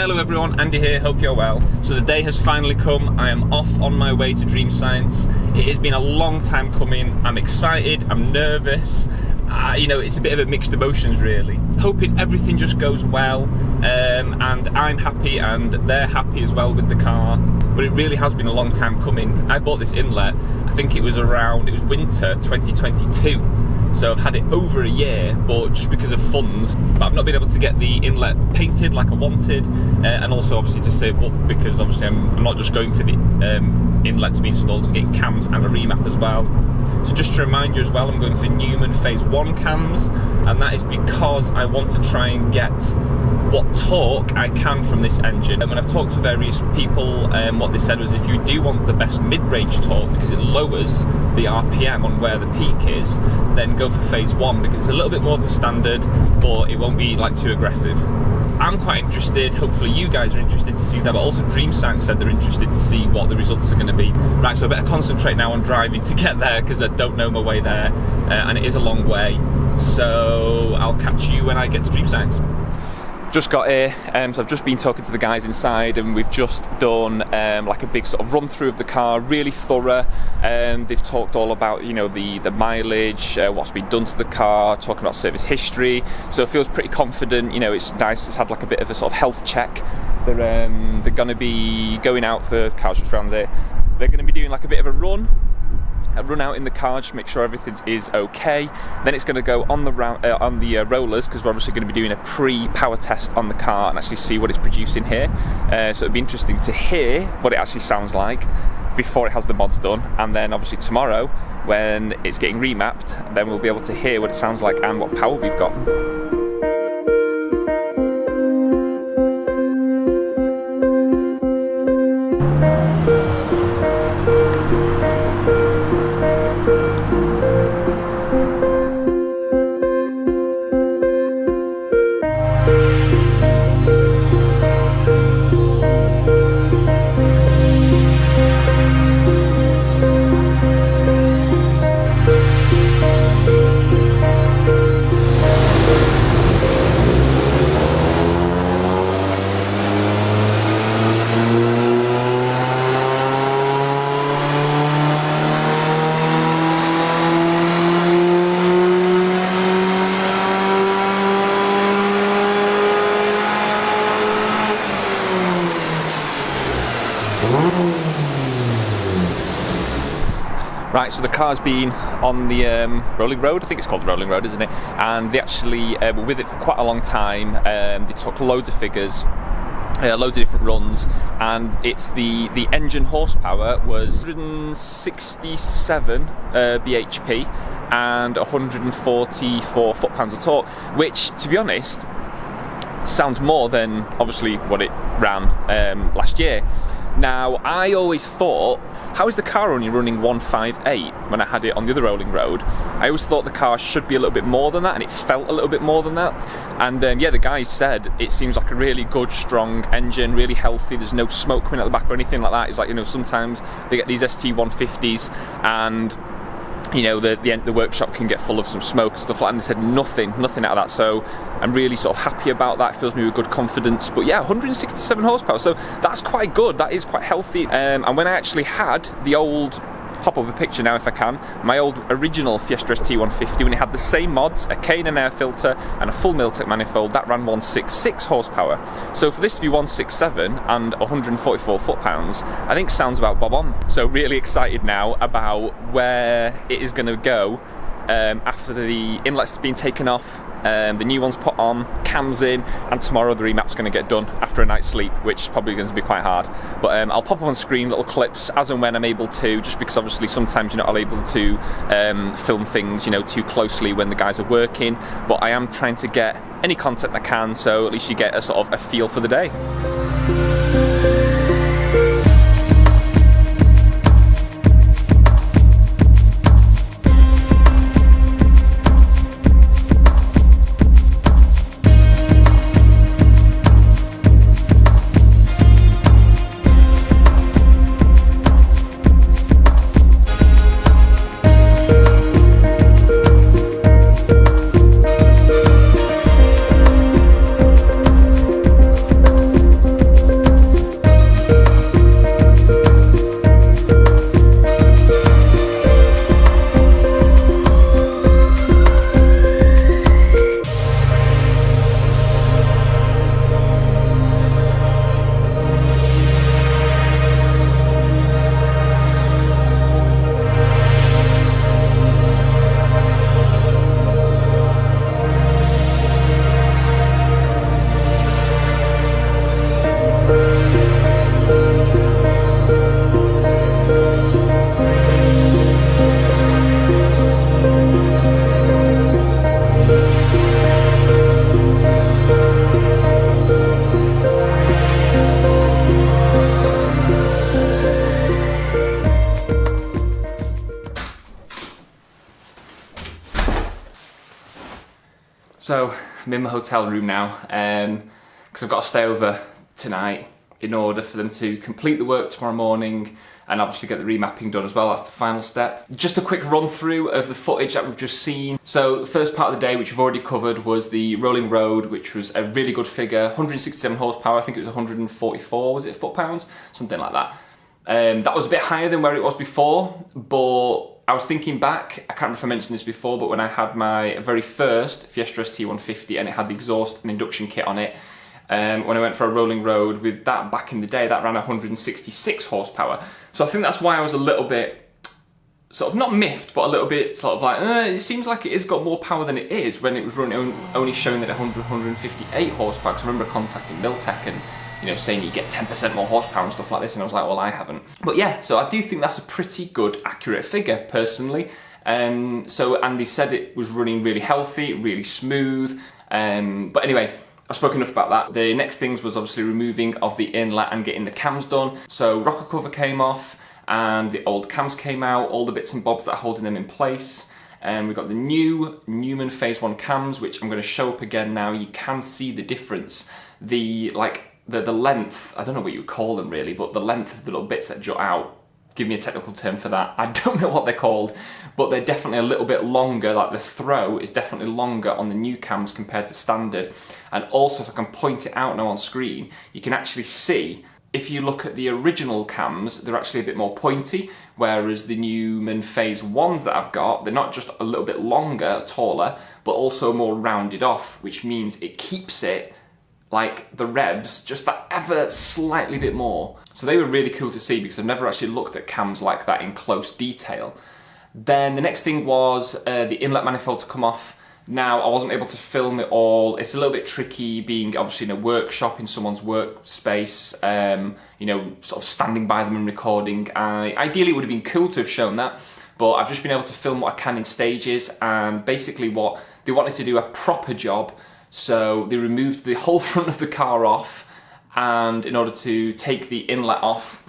Hello everyone, Andy here, hope you're well. So the day has finally come, I am off on my way to Dreamscience. It has been a long time coming, I'm excited, I'm nervous. You know, it's a bit of a mixed emotions really. Hoping everything just goes well, and I'm happy and they're happy as well with the car. But it really has been a long time coming. I bought this inlet, I think it was winter 2022. So I've had it over a year, but just because of funds, but I've not been able to get the inlet painted like I wanted, and also obviously to save up because obviously I'm not just going for the inlet to be installed, I'm getting cams and a remap as well. So just to remind you as well, I'm going for Newman Phase 1 cams, and that is because I want to try and get what torque I can from this engine. And when I've talked to various people, what they said was if you do want the best mid-range torque, because it lowers the RPM on where the peak is, then go for Phase 1, because it's a little bit more than standard, but it won't be like too aggressive. I'm quite interested, hopefully you guys are interested to see that, but also Dreamscience said they're interested to see what the results are going to be. Right, so I better concentrate now on driving to get there, because I don't know my way there, and it is a long way. So I'll catch you when I get to Dreamscience. Just got here, so I've just been talking to the guys inside, and we've just done like a big sort of run through of the car, really thorough. They've talked all about, you know, the mileage, what's been done to the car, talking about service history. So it feels pretty confident. You know, it's nice. It's had like a bit of a sort of health check. They're going to be going out. The car's just around there. They're going to be doing like a bit of a run out in the car, just make sure everything is okay. Then it's going to go on the rollers, because we're obviously going to be doing a pre-power test on the car and actually see what it's producing here. So it'll be interesting to hear what it actually sounds like before it has the mods done, and then obviously tomorrow when it's getting remapped, then we'll be able to hear what it sounds like and what power we've got. Right, so the car's been on the rolling road, I think it's called the rolling road, isn't it? And they actually were with it for quite a long time. They took loads of figures, loads of different runs, and it's the engine horsepower was 167 bhp and 144 foot-pounds of torque, which, to be honest, sounds more than obviously what it ran last year. Now, I always thought, how is the car only running 158 when I had it on the other rolling road? I always thought the car should be a little bit more than that, and it felt a little bit more than that. And yeah, the guys said it seems like a really good, strong engine, really healthy. There's no smoke coming out the back or anything like that. It's like, you know, sometimes they get these ST150s and, you know, the workshop can get full of some smoke and stuff like that, and they said nothing out of that. So I'm really sort of happy about that. It fills me with good confidence. But yeah, 167 horsepower, so that's quite good. That is quite healthy. And when I actually had the old, pop up a picture now if I can, my old original Fiesta ST150, when it had the same mods, a K&N air filter and a full Miltec manifold, that ran 166 horsepower. So for this to be 167 and 144 foot-pounds, I think sounds about bob on. So really excited now about where it is going to go after the inlet's been taken off, the new one's put on, cams in, and tomorrow the remap's going to get done after a night's sleep, which is probably going to be quite hard. But I'll pop up on screen little clips as and when I'm able to, just because obviously sometimes you're not able to film things, you know, too closely when the guys are working. But I am trying to get any content I can, so at least you get a sort of a feel for the day. So I'm in my hotel room now because I've got to stay over tonight in order for them to complete the work tomorrow morning and obviously get the remapping done as well. That's the final step. Just a quick run through of the footage that we've just seen. So the first part of the day, which we've already covered, was the rolling road, which was a really good figure, 167 horsepower, I think it was 144, was it foot-pounds? Something like that. That was a bit higher than where it was before, but I was thinking back, I can't remember if I mentioned this before, but when I had my very first Fiesta ST150 and it had the exhaust and induction kit on it, when I went for a rolling road with that back in the day, that ran 166 horsepower. So I think that's why I was a little bit, sort of not miffed, but a little bit sort of like, it seems like it has got more power than it is, when it was running, only showing that 158 horsepower. Because I remember contacting Miltech and, you know, saying you get 10% more horsepower and stuff like this, and I was like, well, I haven't. But yeah, so I do think that's a pretty good, accurate figure, personally. So Andy said it was running really healthy, really smooth, but anyway, I've spoken enough about that. The next things was obviously removing of the inlet and getting the cams done. So rocker cover came off and the old cams came out, all the bits and bobs that are holding them in place. And we've got the new Newman Phase 1 cams, which I'm going to show up again now. You can see the difference. The length, I don't know what you would call them really, but the length of the little bits that jut out, give me a technical term for that, I don't know what they're called, but they're definitely a little bit longer, like the throw is definitely longer on the new cams compared to standard. And also, if I can point it out now on screen, you can actually see, if you look at the original cams, they're actually a bit more pointy, whereas the Newman Phase 1s that I've got, they're not just a little bit longer, taller, but also more rounded off, which means it keeps it like the revs just that ever slightly bit more. So they were really cool to see because I've never actually looked at cams like that in close detail. Then the next thing was the inlet manifold to come off. Now, I wasn't able to film it all. It's a little bit tricky being obviously in a workshop, in someone's workspace, you know, sort of standing by them and recording. Ideally, it would have been cool to have shown that, but I've just been able to film what I can in stages, and basically what they wanted to do a proper job. So they removed the whole front of the car off, and in order to take the inlet off,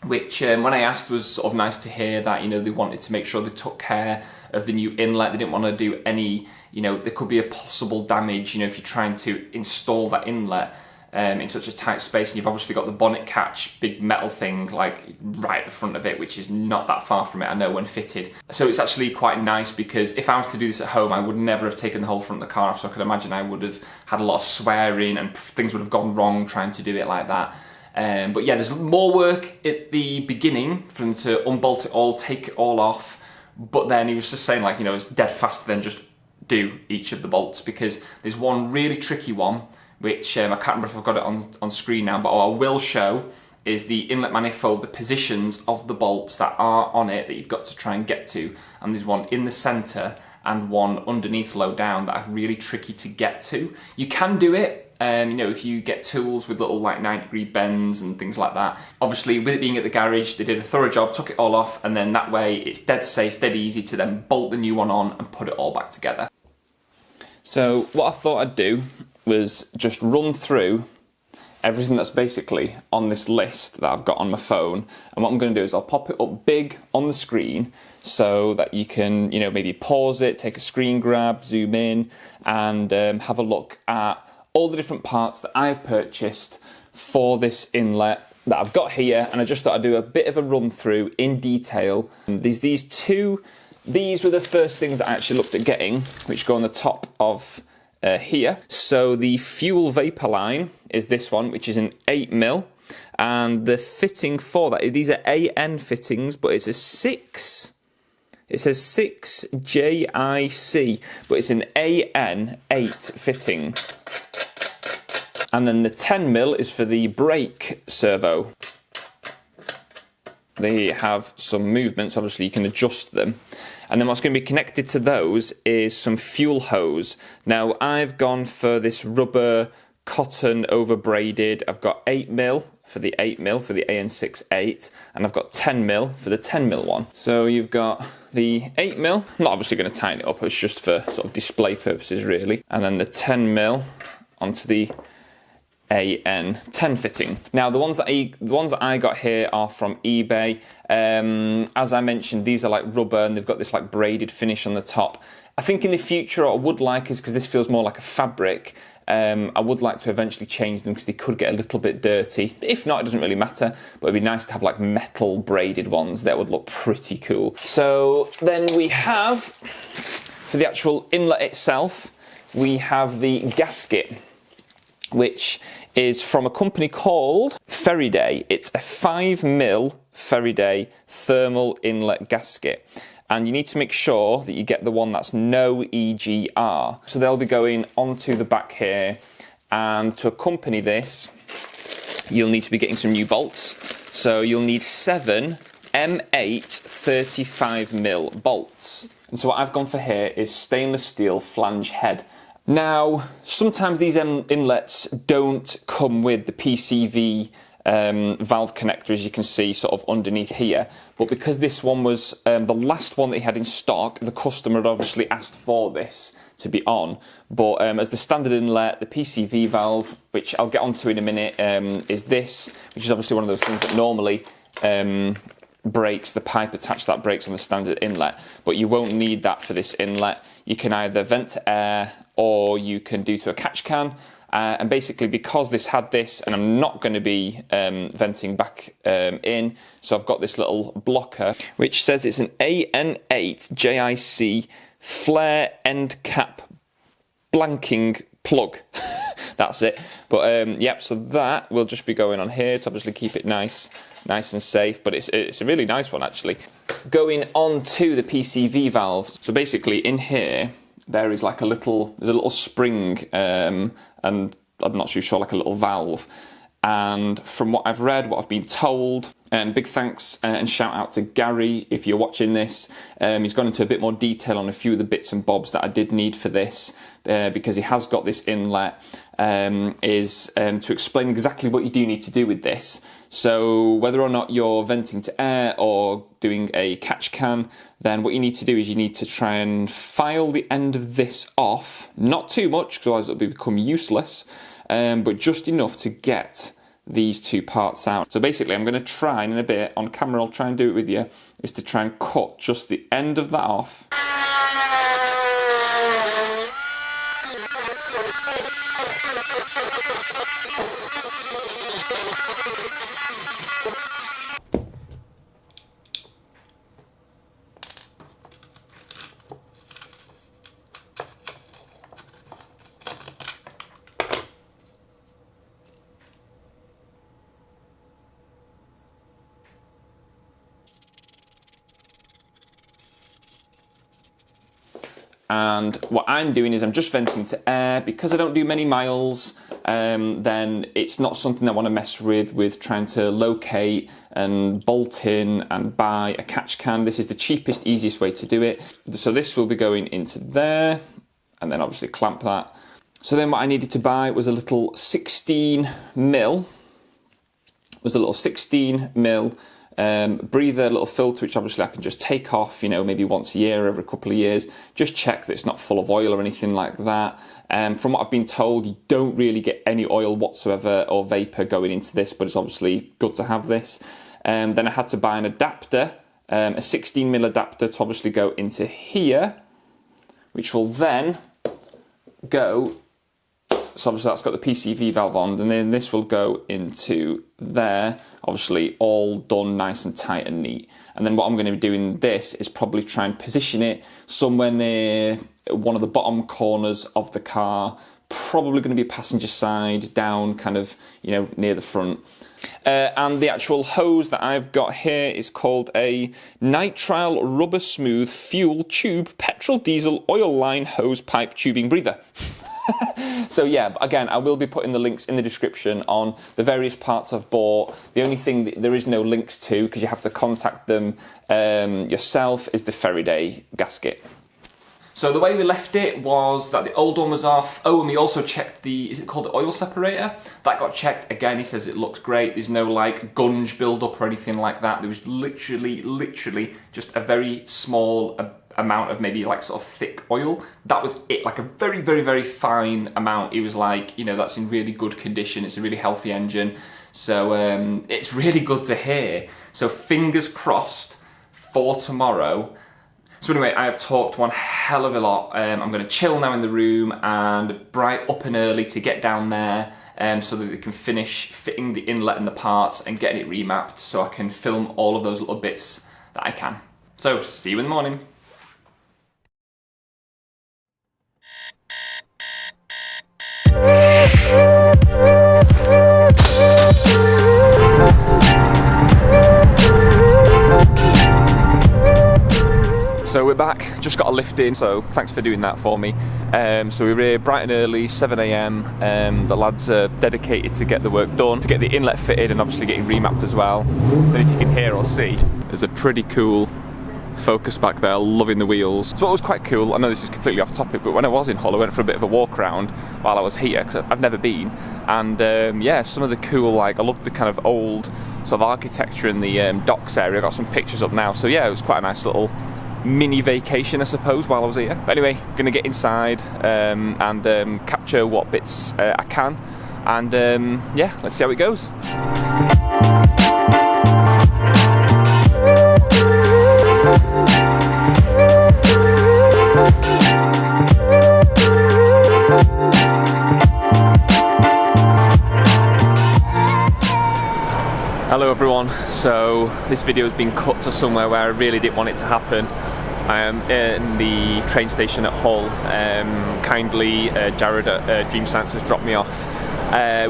which when I asked was sort of nice to hear that, you know, they wanted to make sure they took care of the new inlet. They didn't want to do any, you know, there could be a possible damage, you know, if you're trying to install that inlet in such a tight space, and you've obviously got the bonnet catch, big metal thing, like right at the front of it, which is not that far from it, I know, when fitted. So it's actually quite nice, because if I was to do this at home, I would never have taken the whole front of the car off, so I could imagine I would have had a lot of swearing and things would have gone wrong trying to do it like that. But yeah, there's more work at the beginning for them to unbolt it all, take it all off, but then he was just saying, like, you know, it's dead fast to then just do each of the bolts, because there's one really tricky one, which I can't remember if I've got it on screen now, but what I will show is the inlet manifold, the positions of the bolts that are on it that you've got to try and get to. And there's one in the centre and one underneath low down that are really tricky to get to. You can do it, you know, if you get tools with little like 90-degree bends and things like that. Obviously, with it being at the garage, they did a thorough job, took it all off, and then that way it's dead safe, dead easy to then bolt the new one on and put it all back together. So what I thought I'd do was just run through everything that's basically on this list that I've got on my phone, and what I'm going to do is I'll pop it up big on the screen so that you can, you know, maybe pause it, take a screen grab, zoom in, and have a look at all the different parts that I've purchased for this inlet that I've got here. And I just thought I'd do a bit of a run through in detail. These were the first things that I actually looked at getting, which go on the top of here. So the fuel vapor line is this one, which is an 8mm, and the fitting for that, these are AN fittings, but it's a 6. It says 6JIC, but it's an AN8 fitting. And then the 10mm is for the brake servo. They have some movements, obviously you can adjust them. And then what's going to be connected to those is some fuel hose. Now, I've gone for this rubber cotton over braided. I've got 8mm for the 8mm for the AN68, and I've got 10mm for the 10mm one. So you've got the 8mm, I'm not obviously going to tighten it up, it's just for sort of display purposes really. And then the 10mm onto the AN10 fitting. Now the ones that I got here are from eBay. As I mentioned, these are like rubber and they've got this like braided finish on the top. I think in the future what I would like is, because this feels more like a fabric, I would like to eventually change them because they could get a little bit dirty. If not, it doesn't really matter, but it'd be nice to have like metal braided ones. That would look pretty cool. So then we have, for the actual inlet itself, we have the gasket, which is from a company called Ferriday. It's a 5mm Ferriday thermal inlet gasket. And you need to make sure that you get the one that's no EGR. So they'll be going onto the back here, and to accompany this, you'll need to be getting some new bolts. So you'll need 7 M8 35mm bolts. And so what I've gone for here is stainless steel flange head. Now, sometimes these inlets don't come with the PCV valve connector, as you can see sort of underneath here, but because this one was the last one that he had in stock, the customer had obviously asked for this to be on. But as the standard inlet, the PCV valve, which I'll get onto in a minute, is this, which is obviously one of those things that normally breaks, the pipe attached that breaks on the standard inlet, but you won't need that for this inlet. You can either vent to air or you can do to a catch can. And basically, because this had this, and I'm not going to be venting back in, so I've got this little blocker, which says it's an AN8 JIC flare end cap blanking plug. That's it. But yep, so that will just be going on here to obviously keep it nice and safe. But it's a really nice one, actually. Going on to the PCV valve. So basically, in here, there is like there's a little spring, and I'm not too sure, like a little valve. And from what I've read, what I've been told, and big thanks and shout out to Gary if you're watching this, he's gone into a bit more detail on a few of the bits and bobs that I did need for this, because he has got this inlet, to explain exactly what you do need to do with this. So whether or not you're venting to air or doing a catch can, then what you need to do is you need to try and file the end of this off, not too much, because otherwise it'll become useless, but just enough to get these two parts out. So basically I'm going to try, and in a bit on camera I'll try and do it with you, is to try and cut just the end of that off. And what I'm doing is I'm just venting to air. Because I don't do many miles, then it's not something I want to mess with trying to locate and bolt in and buy a catch can. This is the cheapest, easiest way to do it. So this will be going into there, and then obviously clamp that. So then what I needed to buy was a little 16mm, breather, little filter, which obviously I can just take off, maybe once a year, every couple of years. Just check that it's not full of oil or anything like that. From what I've been told, you don't really get any oil whatsoever or vapor going into this, but it's obviously good to have this. Then I had to buy an adapter, a 16mm adapter to obviously go into here, which will then go. So obviously that's got the PCV valve on, and then this will go into there, obviously all done nice and tight and neat. And then what I'm going to be doing this is probably try and position it somewhere near one of the bottom corners of the car, probably going to be passenger side, down kind of, near the front. And the actual hose that I've got here is called a nitrile rubber smooth fuel tube petrol diesel oil line hose pipe tubing breather. So yeah, again, I will be putting the links in the description on the various parts I've bought. The only thing that there is no links to, because you have to contact them yourself, is the Ferriday gasket. So the way we left it was that the old one was off. Oh, and we also checked is it called the oil separator? That got checked. Again, he says it looks great. There's no like gunge build-up or anything like that. There was literally just a very small amount of maybe like sort of thick oil. That was it, like a very, very, very fine amount. It was like, that's in really good condition. It's a really healthy engine. So it's really good to hear. So fingers crossed for tomorrow So anyway, I have talked one hell of a lot. I'm going to chill now in the room and bright up and early to get down there so that we can finish fitting the inlet and the parts and getting it remapped so I can film all of those little bits that I can. So, see you in the morning. So we're back, just got a lift in, so thanks for doing that for me. So we were here bright and early, 7 AM. The lads are dedicated to get the work done, to get the inlet fitted and obviously getting remapped as well. And if you can hear or see, there's a pretty cool Focus back there, loving the wheels. So what was quite cool, I know this is completely off topic, but when I was in Hull I went for a bit of a walk around while I was here, because I've never been, and yeah, some of the cool, like, I love the kind of old sort of architecture in the docks area. I got some pictures up now, so yeah, it was quite a nice little mini vacation, I suppose, while I was here. But anyway, I'm gonna get inside and capture what bits I can, and yeah, let's see how it goes. Hello everyone, so this video has been cut to somewhere where I really didn't want it to happen. I am in the train station at Hull. Kindly Jared at Dreamscience has dropped me off.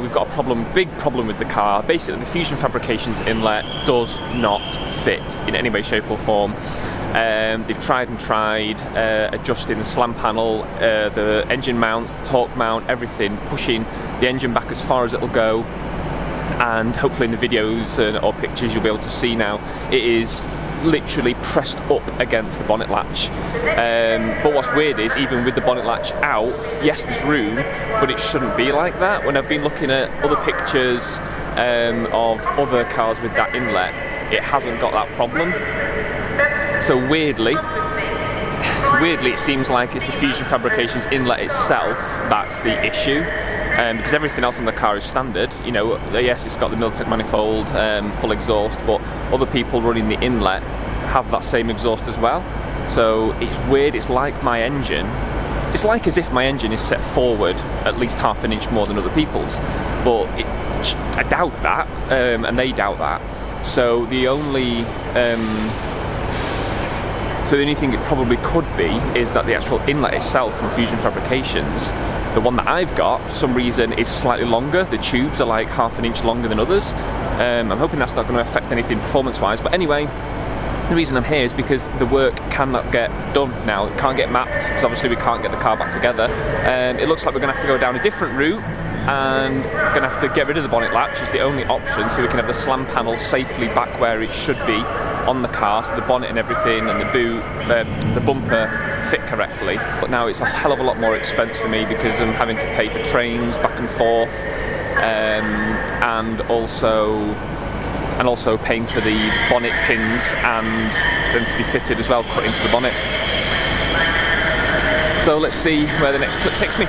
We've got a problem, big problem with the car. Basically the Fusion Fabrications Inlet does not fit in any way, shape or form. They've tried and tried adjusting the slam panel, the engine mount, the torque mount, everything, pushing the engine back as far as it'll go. And hopefully in the videos or pictures you'll be able to see now, it is literally pressed up against the bonnet latch. But what's weird is, even with the bonnet latch out, yes there's room, but it shouldn't be like that. When I've been looking at other pictures of other cars with that inlet, it hasn't got that problem. So weirdly it seems like it's the Fusion Fabrications Inlet itself that's the issue. Because everything else on the car is standard, you know, yes it's got the Miltec manifold, full exhaust, but other people running the inlet have that same exhaust as well. So it's weird, it's like my engine, it's like as if my engine is set forward at least half an inch more than other people's, but I doubt that, and they doubt that. So the only thing it probably could be is that the actual inlet itself from Fusion Fabrications, the one that I've got, for some reason, is slightly longer. The tubes are like half an inch longer than others. I'm hoping that's not going to affect anything performance-wise. But anyway, the reason I'm here is because the work cannot get done now. It can't get mapped, because obviously we can't get the car back together. It looks like we're going to have to go down a different route, and we're going to have to get rid of the bonnet latch is the only option, so we can have the slam panel safely back where it should be on the car, so the bonnet and everything and the boot, the bumper fit correctly. But now it's a hell of a lot more expense for me because I'm having to pay for trains back and forth, and also paying for the bonnet pins and them to be fitted as well, cut into the bonnet. So let's see where the next clip takes me.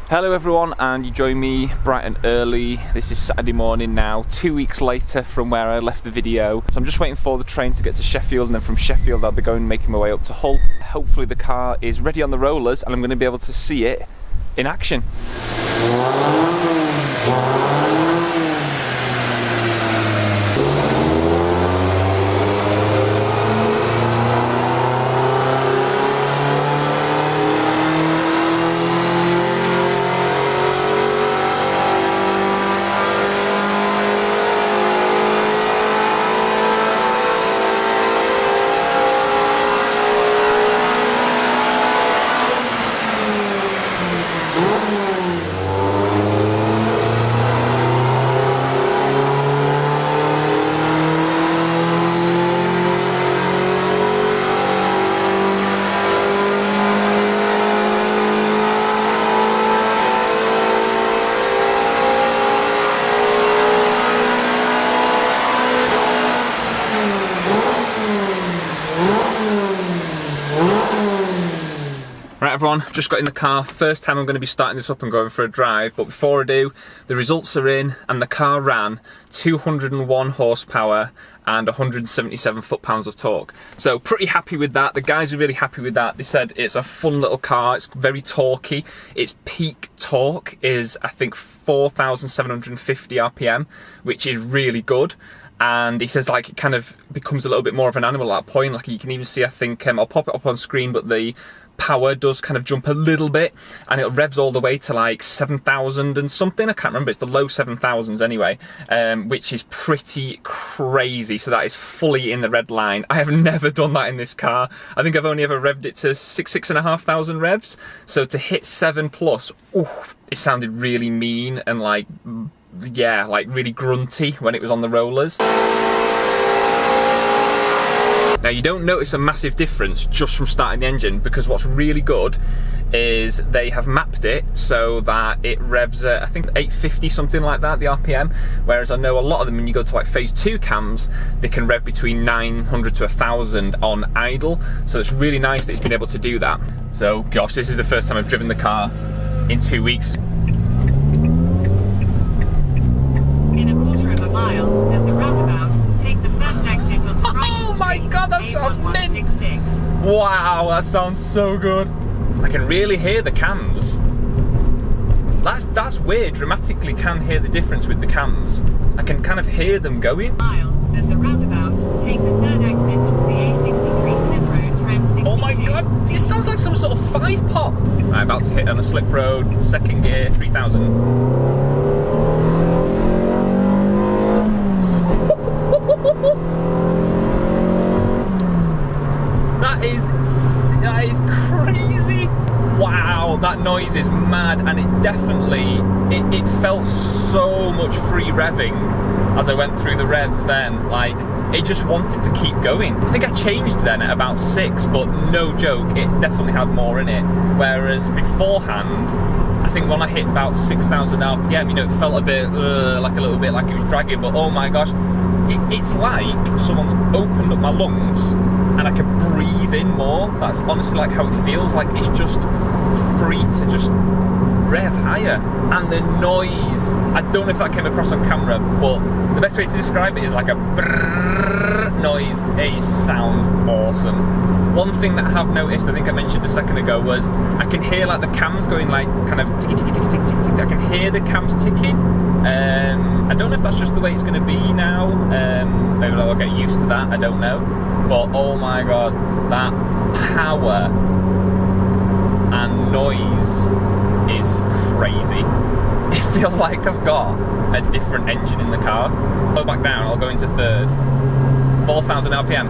Hello everyone, and you join me bright and early. This is Saturday morning now, 2 weeks later from where I left the video. So I'm just waiting for the train to get to Sheffield, and then from Sheffield I'll be making my way up to Hull. Hopefully the car is ready on the rollers and I'm going to be able to see it in action. Right everyone, just got in the car. First time I'm going to be starting this up and going for a drive, but before I do, the results are in and the car ran 201 horsepower and 177 foot-pounds of torque. So pretty happy with that. The guys are really happy with that. They said it's a fun little car, it's very torquey. Its peak torque is I think 4,750 RPM, which is really good. And he says like it kind of becomes a little bit more of an animal at that point. Like you can even see, I think, I'll pop it up on screen, but the power does kind of jump a little bit and it revs all the way to like 7,000 and something. I can't remember, it's the low 7,000s anyway, which is pretty crazy. So that is fully in the red line. I have never done that in this car. I think I've only ever revved it to 6,500 revs. So to hit 7+, ooh, it sounded really mean and like, yeah, like really grunty when it was on the rollers. Now you don't notice a massive difference just from starting the engine, because what's really good is they have mapped it so that it revs at I think 850, something like that, the RPM, whereas I know a lot of them when you go to like phase 2 cams, they can rev between 900 to 1,000 on idle, so it's really nice that it's been able to do that. So gosh, this is the first time I've driven the car in 2 weeks. In a quarter of a mile, at the roundabout, take the first exit onto Brighton Street. Oh my god, that sounds mint! Wow, that sounds so good. I can really hear the cams. That's weird. Dramatically can hear the difference with the cams. I can kind of hear them going. Mile, at the roundabout, take the third exit onto the A63 slip road, tram 62. Oh my god, it sounds like some sort of 5-pot. Right, about to hit on a slip road, second gear, 3,000. That is crazy. Wow, that noise is mad, and it definitely, it felt so much free revving as I went through the revs then. Like, it just wanted to keep going. I think I changed then at about 6, but no joke, it definitely had more in it. Whereas beforehand, I think when I hit about 6,000 RPM, you know, it felt a bit, like a little bit like it was dragging, but oh my gosh, it's like someone's opened up my lungs and I can breathe in more. That's honestly like how it feels, like it's just free to just rev higher. And the noise, I don't know if that came across on camera, but the best way to describe it is like a brrrr noise. It sounds awesome. One thing that I have noticed, I think I mentioned a second ago, was I can hear like the cams going like kind of ticky ticky ticky ticky ticky ticky. I can hear the cams ticking. I don't know if that's just the way it's going to be now. Maybe I'll get used to that, I don't know. But oh my god, that power and noise is crazy. It feels like I've got a different engine in the car. Go back down, I'll go into third. 4,000 RPM.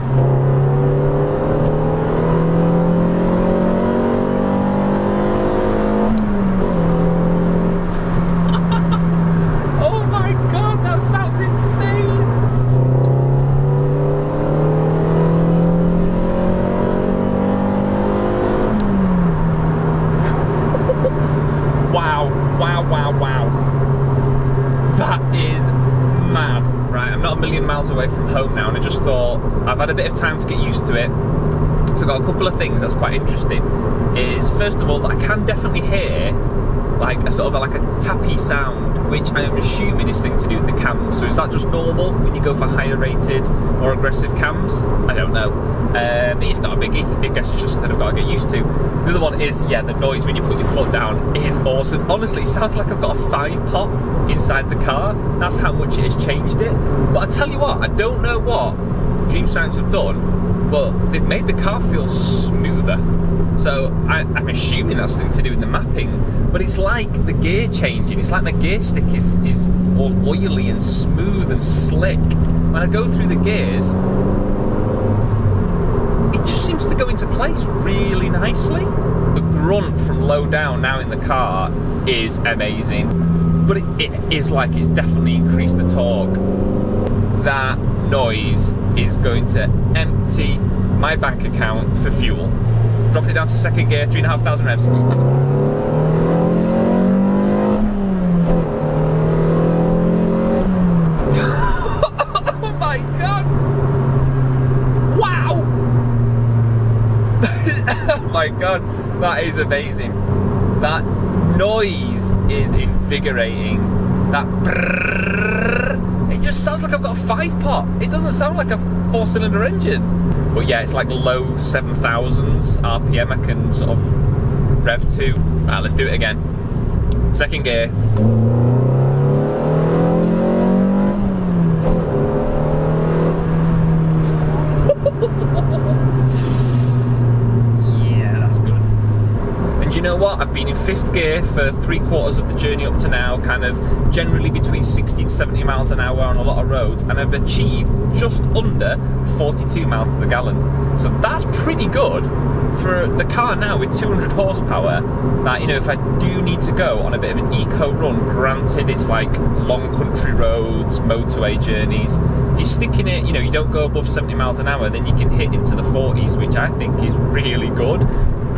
Miles away from home now, and I just thought I've had a bit of time to get used to it. So I got a couple of things that's quite interesting. Is first of all, I can definitely hear like a sort of like a tappy sound, which I am assuming is something to do with the cams. So is that just normal when you go for higher rated or aggressive cams? I don't know. It's not a biggie. I guess it's just something I've got to get used to. The other one is, yeah, the noise when you put your foot down is awesome. Honestly, it sounds like I've got a 5-pot inside the car. That's how much it has changed it. But I tell you what, I don't know what Dreamscience have done, but they've made the car feel smoother. So I'm assuming that's something to do with the mapping, but it's like the gear changing. It's like the gear stick is all oily and smooth and slick. When I go through the gears, it just seems to go into place really nicely. The grunt from low down now in the car is amazing, but it is like it's definitely increased the torque. That noise is going to empty my bank account for fuel. Dropped it down to second gear, 3,500 revs. Oh my god! Wow! Oh my god! That is amazing. That noise is invigorating. That brrrr, it just sounds like I've got a 5-pot. It doesn't sound like a 4-cylinder engine. But yeah, it's like low 7,000s RPM I can sort of rev to. Right, let's do it again. Second gear. You know what, I've been in 5th gear for 3/4 of the journey up to now, kind of generally between 60 and 70 miles an hour on a lot of roads, and I've achieved just under 42 miles to the gallon. So that's pretty good for the car now with 200 horsepower, that, you know, if I do need to go on a bit of an eco run, granted it's like long country roads, motorway journeys, if you're sticking it, you know, you don't go above 70 miles an hour, then you can hit into the 40s, which I think is really good.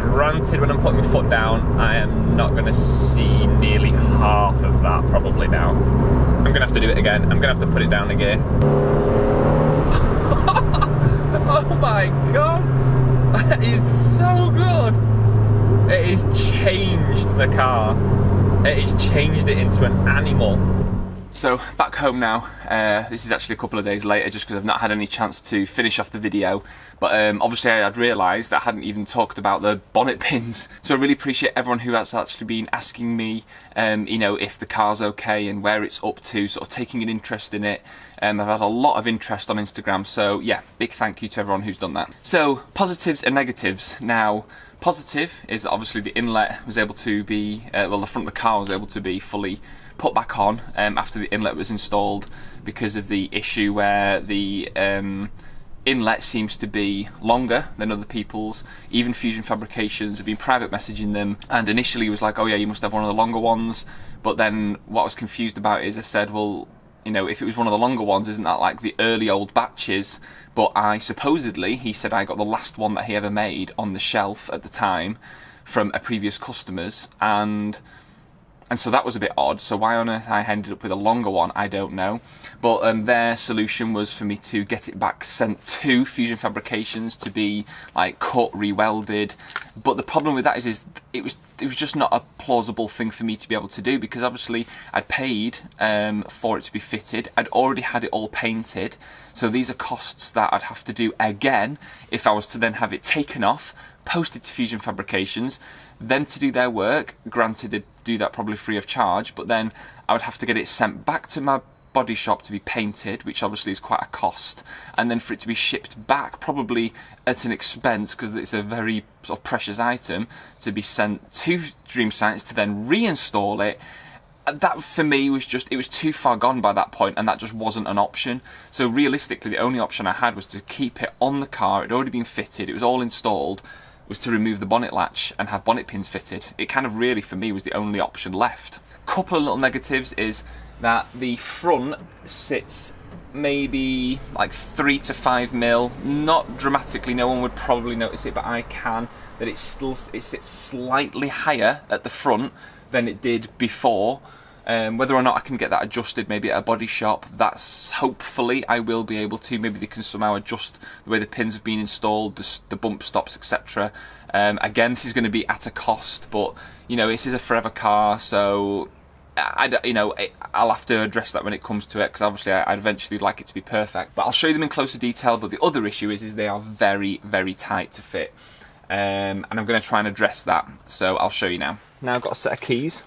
Granted, when I'm putting my foot down, I am not going to see nearly half of that probably now. I'm going to have to do it again. I'm going to have to put it down a gear. Oh my god! That is so good! It has changed the car. It has changed it into an animal. So, back home now. This is actually a couple of days later just because I've not had any chance to finish off the video. But obviously I'd realised that I hadn't even talked about the bonnet pins. So I really appreciate everyone who has actually been asking me, you know, if the car's okay and where it's up to, sort of taking an interest in it. I've had a lot of interest on Instagram, so yeah, big thank you to everyone who's done that. So, positives and negatives. Now, positive is that obviously the inlet was able to be, well, the front of the car was able to be fully put back on after the inlet was installed, because of the issue where the inlet seems to be longer than other people's. Even Fusion Fabrications have been private messaging them, and initially was like, oh yeah, you must have one of the longer ones. But then what I was confused about is I said, well, you know, if it was one of the longer ones, isn't that like the early old batches? But he said I got the last one that he ever made on the shelf at the time from a previous customer's, and so that was a bit odd. So why on earth I ended up with a longer one, I don't know. But their solution was for me to get it back sent to Fusion Fabrications to be like cut, re-welded. But the problem with that is it was just not a plausible thing for me to be able to do, because obviously I'd paid for it to be fitted. I'd already had it all painted. So these are costs that I'd have to do again if I was to then have it taken off, posted to Fusion Fabrications, them to do their work. Granted, they'd do that probably free of charge, but then I would have to get it sent back to my body shop to be painted, which obviously is quite a cost, and then for it to be shipped back, probably at an expense, because it's a very sort of precious item, to be sent to Dreamscience to then reinstall it. That for me was just, it was too far gone by that point, and that just wasn't an option. So realistically, the only option I had was to keep it on the car. It had already been fitted, it was all installed, was to remove the bonnet latch and have bonnet pins fitted. It kind of really, for me, was the only option left. Couple of little negatives is that the front sits maybe like 3 to 5 mil, not dramatically, no one would probably notice it, but I can, that it sits slightly higher at the front than it did before. Whether or not I can get that adjusted maybe at a body shop, that's hopefully I will be able to. Maybe they can somehow adjust the way the pins have been installed, the bump stops, etc. Again, this is going to be at a cost, but you know, this is a forever car, so I'll have to address that when it comes to it, because obviously I'd eventually like it to be perfect. But I'll show you them in closer detail. But the other issue is they are very, very tight to fit, and I'm going to try and address that. So I'll show you now. Now I've got a set of keys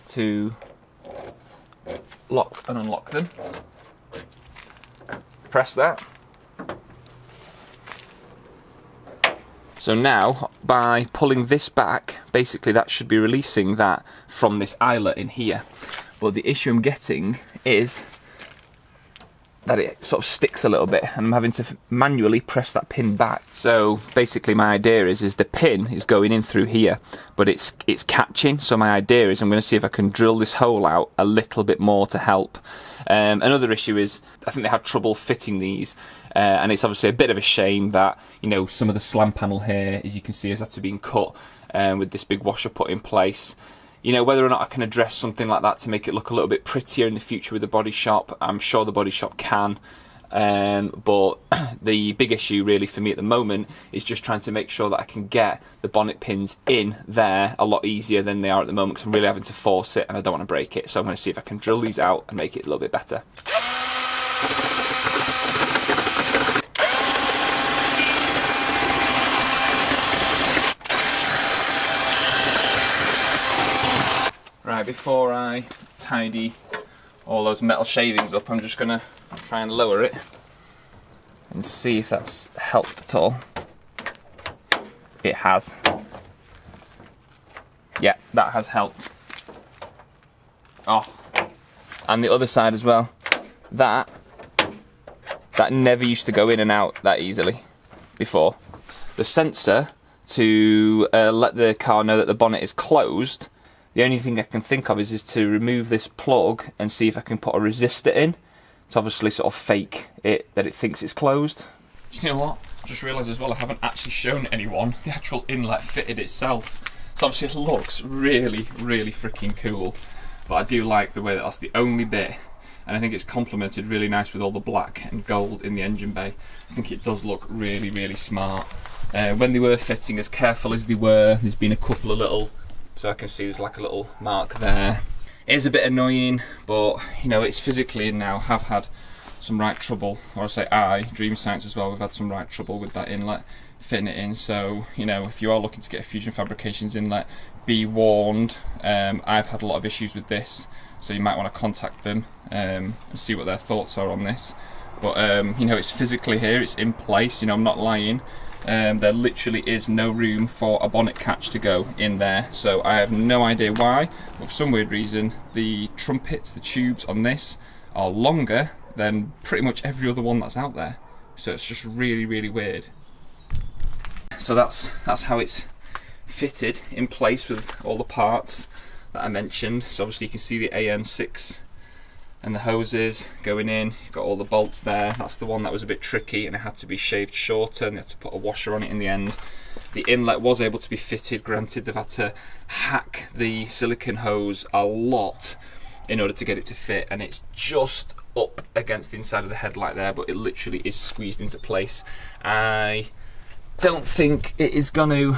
to lock and unlock them. Press that. So now, by pulling this back, basically that should be releasing that from this eyelet in here. But the issue I'm getting is that it sort of sticks a little bit, and I'm having to manually press that pin back. So basically my idea is the pin is going in through here, but it's catching. So my idea is I'm going to see if I can drill this hole out a little bit more to help. Another issue is I think they had trouble fitting these, and it's obviously a bit of a shame that, you know, some of the slam panel here, as you can see, has had to be cut with this big washer put in place. You know, whether or not I can address something like that to make it look a little bit prettier in the future with the body shop, I'm sure the body shop can. but the big issue really for me at the moment is just trying to make sure that I can get the bonnet pins in there a lot easier than they are at the moment, because I'm really having to force it and I don't want to break it. So I'm going to see if I can drill these out and make it a little bit better. Right, before I tidy all those metal shavings up, I'm just going to try and lower it and see if that's helped at all. It has. Yeah, that has helped. Oh, and the other side as well. That never used to go in and out that easily before. The sensor to let the car know that the bonnet is closed, the only thing I can think of is to remove this plug and see if I can put a resistor in to obviously sort of fake it that it thinks it's closed. You know what? I just realised as well I haven't actually shown anyone the actual inlet fitted itself. So obviously it looks really, really freaking cool. But I do like the way that that's the only bit, and I think it's complemented really nice with all the black and gold in the engine bay. I think it does look really, really smart. When they were fitting, as careful as they were, there's been a couple of little, so I can see there's like a little mark there. It is a bit annoying, but you know, it's physically in now. Have had some right trouble, or I say Dreamscience as well, we've had some right trouble with that inlet, fitting it in. So, you know, if you are looking to get a Fusion Fabrications inlet, be warned. I've had a lot of issues with this, so you might want to contact them and see what their thoughts are on this. But you know, it's physically here, it's in place, you know, I'm not lying. There literally is no room for a bonnet catch to go in there, so I have no idea why, but for some weird reason the trumpets, the tubes on this are longer than pretty much every other one that's out there, so it's just really, really weird. So that's how it's fitted in place with all the parts that I mentioned. So obviously you can see the AN6 and the hoses going in, you've got all the bolts there. That's the one that was a bit tricky and it had to be shaved shorter and they had to put a washer on it in the end. The inlet was able to be fitted, granted they've had to hack the silicone hose a lot in order to get it to fit, and it's just up against the inside of the headlight there, but it literally is squeezed into place. I don't think it is going to,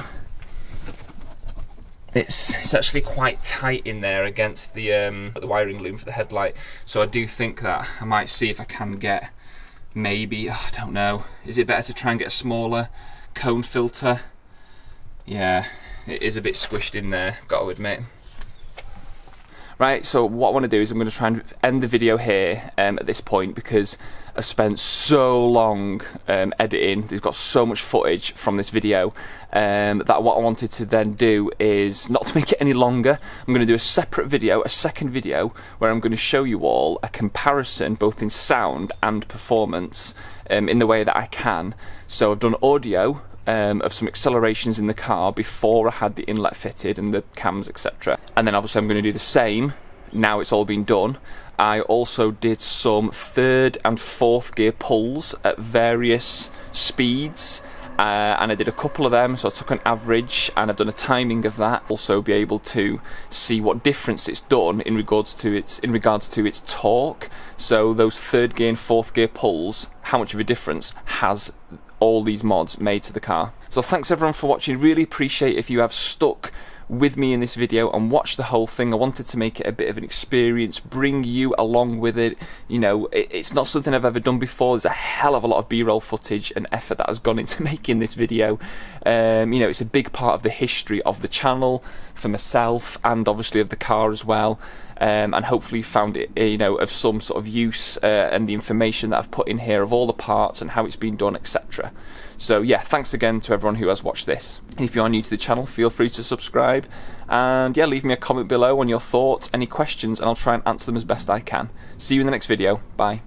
it's actually quite tight in there against the wiring loom for the headlight, so I do think that I might see if I can get maybe, I don't know, is it better to try and get a smaller cone filter? Yeah, it is a bit squished in there, got to admit. Right, so what I want to do is I'm going to try and end the video here at this point, because I've spent so long editing. There's got so much footage from this video that what I wanted to then do is, not to make it any longer, I'm going to do a separate video, a second video, where I'm going to show you all a comparison both in sound and performance in the way that I can. So I've done audio of some accelerations in the car before I had the inlet fitted and the cams, etc. And then obviously I'm going to do the same now it's all been done. I also did some third and fourth gear pulls at various speeds, and I did a couple of them, so I took an average and I've done a timing of that. Also be able to see what difference it's done in regards to its torque. So those third gear and fourth gear pulls, how much of a difference has all these mods made to the car. So thanks everyone for watching. Really appreciate if you have stuck with me in this video and watch the whole thing. I wanted to make it a bit of an experience, bring you along with it. You know, it's not something I've ever done before. There's a hell of a lot of B-roll footage and effort that has gone into making this video. You know, it's a big part of the history of the channel for myself and obviously of the car as well. And hopefully you found it, you know, of some sort of use, and the information that I've put in here of all the parts and how it's been done, etc. So yeah, thanks again to everyone who has watched this. And if you are new to the channel, feel free to subscribe, and yeah, leave me a comment below on your thoughts, any questions, and I'll try and answer them as best I can. See you in the next video. Bye.